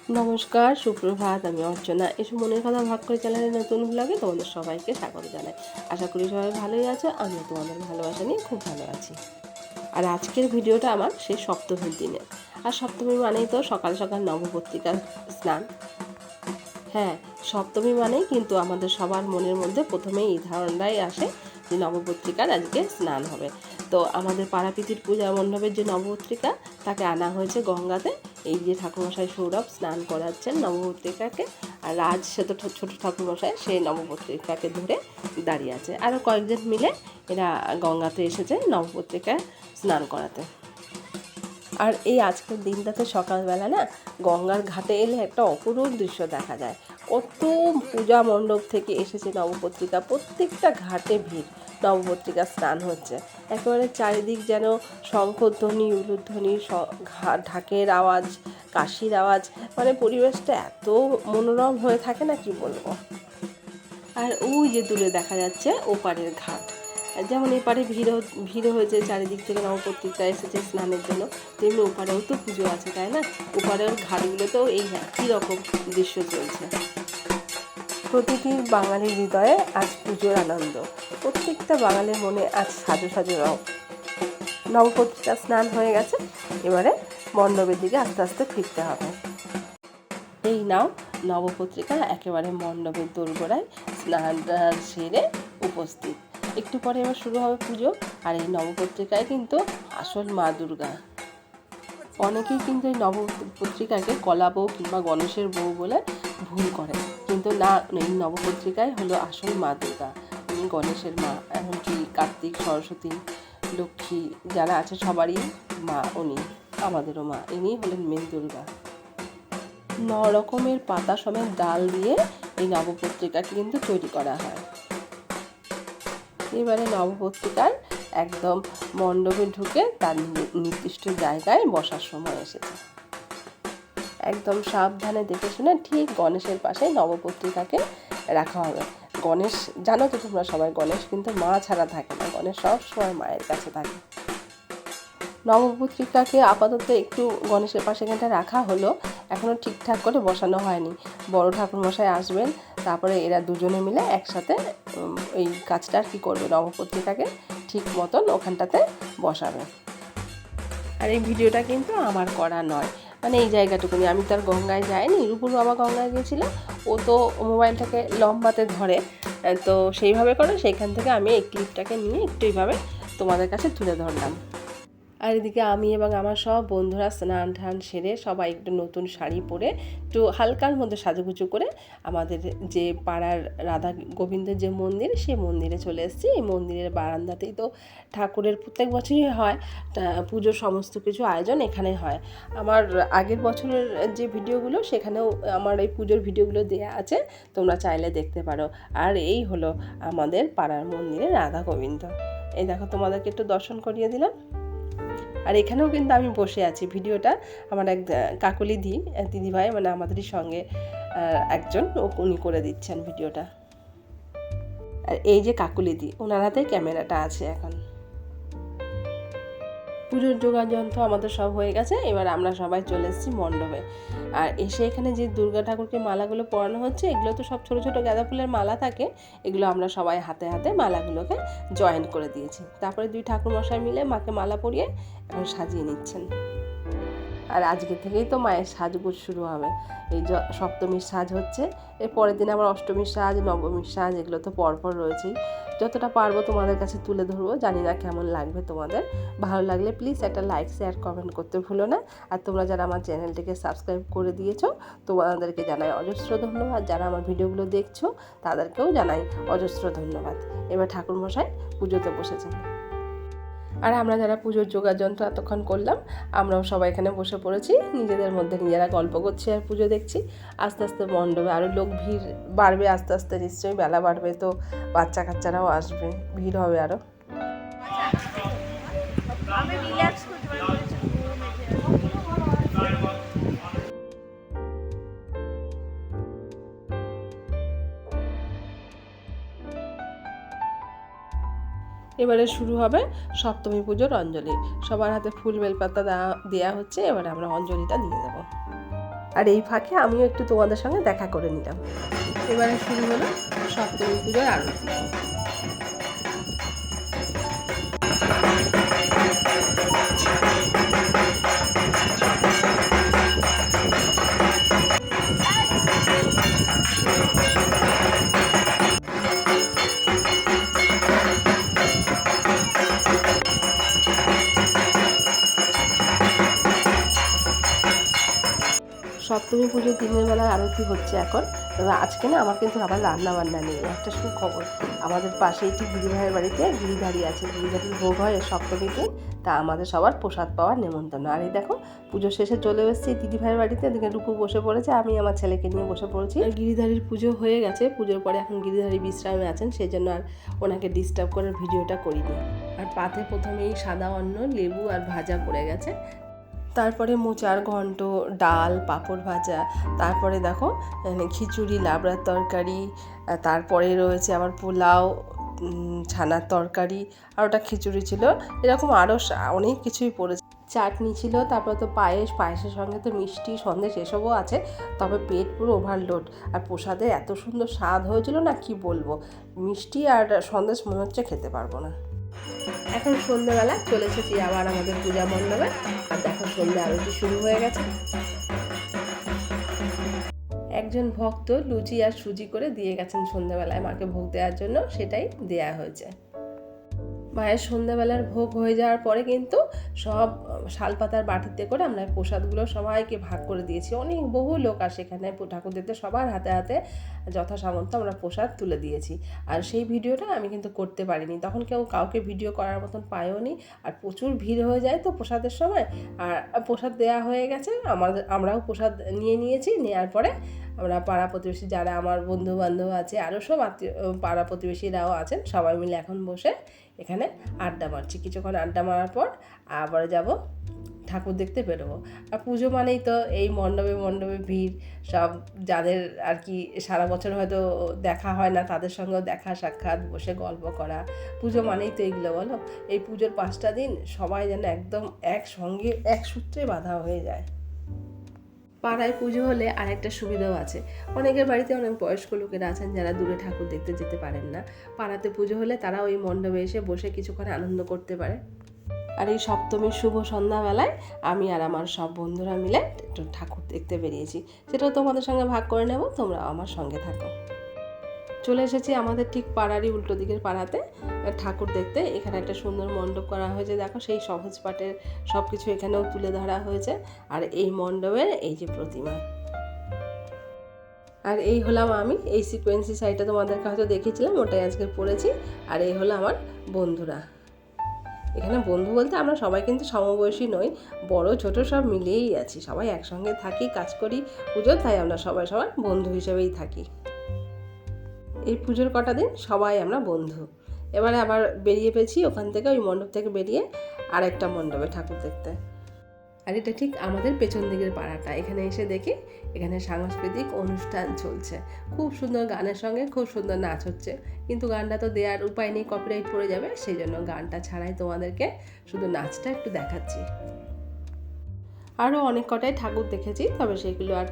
নমস্কার, সুপ্রভাত। আমি অর্চনা। এসব মনের কথা ভাগ করে চ্যানেলের নতুন ব্লগে তোমাদের সবাইকে স্বাগত জানাই। আশা করি সবাই ভালোই আছে। আমিও তোমাদের ভালোবাসা নিয়ে খুব ভালো আছি। আর আজকের ভিডিওটা আমার সেই সপ্তমীর দিনে। আর সপ্তমী মানেই তো সকাল সকাল নবপত্রিকার স্নান। হ্যাঁ, সপ্তমী মানেই কিন্তু আমাদের সবার মনের মধ্যে প্রথমেই এই ধারণাটাই আসে যে নবপত্রিকার আজকে স্নান হবে। তো আমাদের পাড়াপিতির পূজা মণ্ডপের যে নবপত্রিকা, তাকে আনা হয়েছে গঙ্গাতে। এই যে ঠাকুরমশাই সৌরভ স্নান করাচ্ছেন নবপত্রিকাকে, আর আজ সে তো ছোট ঠাকুরমশাই সেই নবপত্রিকাকে ধরে দাঁড়িয়ে আছে। আরও কয়েকজন মিলে এরা গঙ্গাতে এসেছে নবপত্রিকায় স্নান করাতে। আর এই আজকের দিনটাতে সকালবেলা না গঙ্গার ঘাটে এলে একটা অপরূপ দৃশ্য দেখা যায়। কত পূজা মণ্ডপ থেকে এসেছে নবপত্রিকা, প্রত্যেকটা ঘাটে ভিড়, নবপত্রিকা স্নান হচ্ছে। একেবারে চারিদিক যেন শঙ্খধ্বনি, উলুধ্বনি, ঢাকের আওয়াজ, কাশির আওয়াজ, মানে পরিবেশটা এত মনোরম হয়ে থাকে না, কি বলবো। আর ওই যে দূরে দেখা যাচ্ছে ওপারের ঘাট, যেমন এপারে ভিড় হয়েছে, চারিদিক থেকে নবপত্রিকা এসেছে স্নানের জন্য, তেমনি ওপারেও তো পুজো আছে, তাই না? ওপারের ঘাটগুলোতেও এই একই রকম দৃশ্য চলছে। প্রতিটি বাঙালির হৃদয়ে আজ পুজোর আনন্দ, প্রত্যেকটা বাঙালির মনে আজ সাজো সাজো রং। নবপত্রিকা স্নান হয়ে গেছে, এবারে মণ্ডপের দিকে আস্তে আস্তে ফিরতে হবে। এই নাও নবপত্রিকা একেবারে মণ্ডপের দোরগোড়ায় স্নান সেরে উপস্থিত। একটু পরে এবার শুরু হবে পুজো। আর এই নবপত্রিকায় কিন্তু আসল মা দুর্গা। অনেকেই কিন্তু এই নবপত্রিকাকে কলা বউ কিংবা গণেশের বউ বলে ভুল করে, কিন্তু না, এই নবপত্রিকায় হলো আসল মা দুর্গা। উনি গণেশের মা, এমনকি কার্তিক, সরস্বতী, লক্ষ্মী যারা আছে সবারই মা উনি, আমাদেরও মা। ইনি হলেন মেন দুর্গা। 9 রকমের পাতা সমেত ডাল দিয়ে এই নবপত্রিকাকে কিন্তু তৈরি করা হয়। এবারে নবপত্রিকার একদম মণ্ডপে ঢুকে তার নির্দিষ্ট জায়গায় বসার সময় এসেছে। একদম সাবধানে দেখে শুনে ঠিক গণেশের পাশে নবপত্রিকাকে রাখা হবে। গণেশ, জানো তো তোমরা সবাই, গণেশ কিন্তু মা ছাড়া থাকে না, গণেশ সব সময় মায়ের কাছে থাকে। নবপত্রিকাকে আপাতত একটু গণেশের পাশে এখানটা রাখা হলো, এখনও ঠিকঠাক করে বসানো হয়নি। বড় ঠাকুরমশাই আসবেন, তারপরে এরা দুজনে মিলে একসাথে এই কাজটা কি করবে, নবপত্রিকাকে ঠিক মতন ওখানটাতে বসাবে। আর এই ভিডিওটা কিন্তু আমার করা নয়, মানে এই জায়গাটুকুনি। আমি তো আর গঙ্গায় যাইনি, রূপুর বাবা গঙ্গায় গিয়েছিল, ও তো মোবাইলটাকে লম্বাতে ধরে, তো সেইভাবে করে সেইখান থেকে আমি এই ক্লিপটাকে নিয়ে একটু এইভাবে তোমাদের কাছে তুলে ধরলাম। আর এদিকে আমি এবং আমার সব বন্ধুরা স্নান টান সেরে সবাই একটু নতুন শাড়ি পরে একটু হালকার মধ্যে সাজুগুজু করে আমাদের যে পাড়ার রাধা গোবিন্দের যে মন্দির, সেই মন্দিরে চলে এসেছি। এই মন্দিরের বারান্দাতেই তো ঠাকুরের প্রত্যেক বছরই হয় পুজোর সমস্ত কিছু আয়োজন এখানে হয়। আমার আগের বছরের যে ভিডিওগুলো, সেখানেও আমার এই পুজোর ভিডিওগুলো দেওয়া আছে, তোমরা চাইলে দেখতে পারো। আর এই হলো আমাদের পাড়ার মন্দিরে রাধা গোবিন্দ। এই দেখো, তোমাদেরকে একটু দর্শন করিয়ে দিলাম। আর এখানেও কিন্তু আমি বসে আছি। ভিডিওটা আমার এক কাকলি দিদিভাই, মানে আমাদেরই সঙ্গে একজন, উনি করে দিচ্ছেন ভিডিওটা। আর এই যে কাকুলি দি, ওনার হাতে ক্যামেরাটা আছে এখন। পুজোর যোগাযন্ত্র আমাদের সব হয়ে গেছে, এবার আমরা সবাই চলে এসেছি মণ্ডপে। আর এসে এখানে যে দুর্গা ঠাকুরকে মালাগুলো পরানো হচ্ছে, এগুলো তো সব ছোটো ছোটো গাঁদা ফুলের মালা থাকে, এগুলো আমরা সবাই হাতে হাতে মালাগুলোকে জয়েন করে দিয়েছি। তারপরে 2 ঠাকুরমশাই মিলে মাকে মালা পরিয়ে এখন সাজিয়ে নিচ্ছেন। আর আজকে থেকেই তো মায়ের সাজগোজ শুরু হবে। এই সপ্তমীর সাজ হচ্ছে, এর পরের দিন আবার অষ্টমীর সাজ, নবমীর সাজ, এগুলো তো পরপর রয়েছেই। যতটা পারবো তোমাদের কাছে তুলে ধরবো, জানি না কেমন লাগবে তোমাদের। ভালো লাগলে প্লিজ একটা লাইক, শেয়ার, কমেন্ট করতে ভুলো না। আর তোমরা যারা আমার চ্যানেলটিকে সাবস্ক্রাইব করে দিয়েছো, তোমাদেরকে জানাই অজস্র ধন্যবাদ। যারা আমার ভিডিওগুলো দেখছো, তাদেরকেও জানাই অজস্র ধন্যবাদ। এবার ঠাকুরমশাই পুজোতে বসেছেন। আর আমরা যারা পুজোর যোগাযন্ত্র এতক্ষণ করলাম, আমরাও সবাই এখানে বসে পড়েছি, নিজেদের মধ্যে নিজেরা গল্প করছি আর পুজো দেখছি। আস্তে আস্তে মণ্ডপে আরও লোক ভিড় বাড়বে, আস্তে আস্তে নিশ্চয়ই বেলা বাড়বে, তো বাচ্চা কাচ্চারাও আসবে, ভিড় হবে আরও। এবারে শুরু হবে সপ্তমী পুজোর অঞ্জলি। সবার হাতে ফুল বেলপাতা দেওয়া হচ্ছে, এবারে আমরা অঞ্জলিটা দিয়ে দেবো। আর এই ফাঁকে আমিও একটু তোমাদের সঙ্গে দেখা করে নিলাম। এবারে শুরু হলো সপ্তমী পুজোর আরতি। সপ্তমী পুজোর দিনের বেলা আরতি হচ্ছে এখন। তবে আজকে না আমার কিন্তু আবার রান্না বান্না নেই। একটা সুখবর, আমাদের পাশে একটি গিরিভাইয়ের বাড়িতে গিরিধারী আছে, গিরিধারীর ভোগ হয় সপ্তমীতে। তা আমাদের সবার প্রসাদ পাওয়ার নেমন্তন্ন। আর এই দেখো পুজো শেষে চলে এসেছি দিদিভাইয়ের বাড়িতে। এদিকে রূপু বসে পড়েছে, আমি আমার ছেলেকে নিয়ে বসে পড়েছি। গিরিধারীর পুজো হয়ে গেছে, পুজোর পরে এখন গিরিধারী বিশ্রামে আছেন, সেই জন্য আর ওনাকে ডিস্টার্ব করে ভিডিওটা করিনি। আর পাতে প্রথমেই সাদা অন্ন, লেবু আর ভাজা পড়ে গেছে, তারপরে মোচার ঘন্ট, ডাল, পাঁপড় ভাজা, তারপরে দেখো খিচুড়ি, লাবড়ার তরকারি, তারপরে রয়েছে আবার পোলাও, ছানার তরকারি, আর ওটা খিচুড়ি ছিল। এরকম আরও অনেক কিছুই পড়েছে। চাটনি ছিল, তারপরে তো পায়েসের সঙ্গে তো মিষ্টি, সন্দেশ এসবও আছে। তবে পেট পুরো ওভারলোড। আর প্রসাদে এত সুন্দর স্বাদ হয়েছিল না, কি বলবো। মিষ্টি আর সন্দেশ মনে হচ্ছে খেতে পারবো না। এখন সন্ধ্যেবেলা চলে এসেছি আবার আমাদের পূজা মণ্ডপে। আর দেখো সন্ধ্যে আরতি শুরু হয়ে গেছে। একজন ভক্ত লুচি আর সুজি করে দিয়ে গেছেন সন্ধ্যেবেলায় মাকে ভোগ দেওয়ার জন্য, সেটাই দেয়া হয়েছে। মায়ের সন্ধ্যাবেলার ভোগ হয়ে যাওয়ার পরে কিন্তু সব শালপাতার বাটিতে করে আমরা প্রসাদগুলো সবাইকে ভাগ করে দিয়েছি। বহু লোক আর সেখানে ঠাকুর দেখতে সবার হাতে হাতে যথাসামর্থ্য আমরা প্রসাদ তুলে দিয়েছি। আর সেই ভিডিওটা আমি কিন্তু করতে পারিনি, তখন কাউকে ভিডিও করার মতন পায়ও নি। আর প্রচুর ভিড় হয়ে যায় তো প্রসাদের সময়। আর প্রসাদ দেওয়া হয়ে গেছে, আমরাও প্রসাদ নিয়েছি। নেওয়ার পরে আমরা পাড়া প্রতিবেশী যারা আমার বন্ধু বান্ধব আছে, আরও সব পাড়া প্রতিবেশীরাও আছেন, সবাই মিলে এখন বসে এখানে আড্ডা মারছি। কিছুক্ষণ আড্ডা মারার পর আবার যাব ঠাকুর দেখতে বেরোবো। আর পুজো মানেই তো এই মণ্ডপে ভিড়, সব যাদের আর কি সারা বছর হয়তো দেখা হয় না তাদের সঙ্গেও দেখা সাক্ষাৎ, বসে গল্প করা। পুজো মানেই তো এইগুলো, বলো। এই পুজোর 5টা দিন সবাই যেন একদম একসঙ্গে এক সূত্রে বাঁধা হয়ে যায়। পাড়ায় পুজো হলে আরেকটা সুবিধাও আছে, অনেকের বাড়িতে অনেক বয়স্ক লোকেরা আছেন যারা দূরে ঠাকুর দেখতে যেতে পারেন না। পাড়াতে পুজো হলে তারা ওই মণ্ডপে এসে বসে কিছুক্ষণ আনন্দ করতে পারে। আর এই সপ্তমীর শুভ সন্ধ্যাবেলায় আমি আর আমার সব বন্ধুরা মিলে একটু ঠাকুর দেখতে বেরিয়েছি, সেটাও তোমাদের সঙ্গে ভাগ করে নেব, তোমরা আমার সঙ্গে থাকো। চলে এসেছি আমাদের ঠিক পাড়ারই উল্টো দিকের পাড়াতে ঠাকুর দেখতে। এখানে একটা সুন্দর মণ্ডপ করা হয়েছে, দেখো সেই সহজ পাঠের সব কিছু এখানেও তুলে ধরা হয়েছে। আর এই মণ্ডপের এই যে প্রতিমা, আর এই হলাম আমি। এই সিকোয়েন্সি শাড়িটা তোমাদেরকে হয়তো দেখিয়েছিলাম, ওটাই আজকে পরেছি। আর এই হলো আমার বন্ধুরা। এখানে বন্ধু বলতে আমরা সবাই কিন্তু সমবয়সী নই, বড় ছোট সব মিলিয়েই আছি, সবাই একসঙ্গে থাকি, কাজ করি পুজো, তাই আমরা সবাই সবার বন্ধু হিসেবেই থাকি। এই পুজোর কটা দিন সবাই আমরা বন্ধু। এবারে আবার বেরিয়ে পেয়েছি ওখান থেকে, ওই মণ্ডপ থেকে বেরিয়ে আরেকটা মণ্ডপে ঠাকুর দেখতে। আর এটা ঠিক আমাদের পেছন দিকের পাড়াটা। এখানে এসে দেখি এখানে সাংস্কৃতিক অনুষ্ঠান চলছে, খুব সুন্দর গানের সঙ্গে খুব সুন্দর নাচ হচ্ছে। কিন্তু গানটা তো দেওয়ার উপায় নেই, কপিরাইট পড়ে যাবে, সেই জন্য গানটা ছাড়াই তোমাদেরকে শুধু নাচটা একটু দেখাচ্ছি। আরও অনেক কটাই ঠাকুর দেখেছি, তবে সেগুলো আর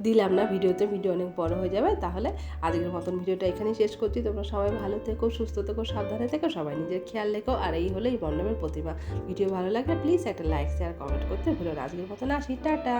দিলাম না ভিডিওতে, ভিডিও অনেক বড় হয়ে যাবে। তাহলে আজকের মতন ভিডিওটা এখানেই শেষ করছি। তোমরা সবাই ভালো থেকো, সুস্থ থেকো, সাবধানে থেকো, সবাই নিজের খেয়াল রেখো। আর এই হলো এই মণ্ডপের প্রতিমা। ভিডিও ভালো লাগলে প্লিজ একটা লাইক, শেয়ার, কমেন্ট করতে ভুলো না। আজকের মতন আসি, টাটা।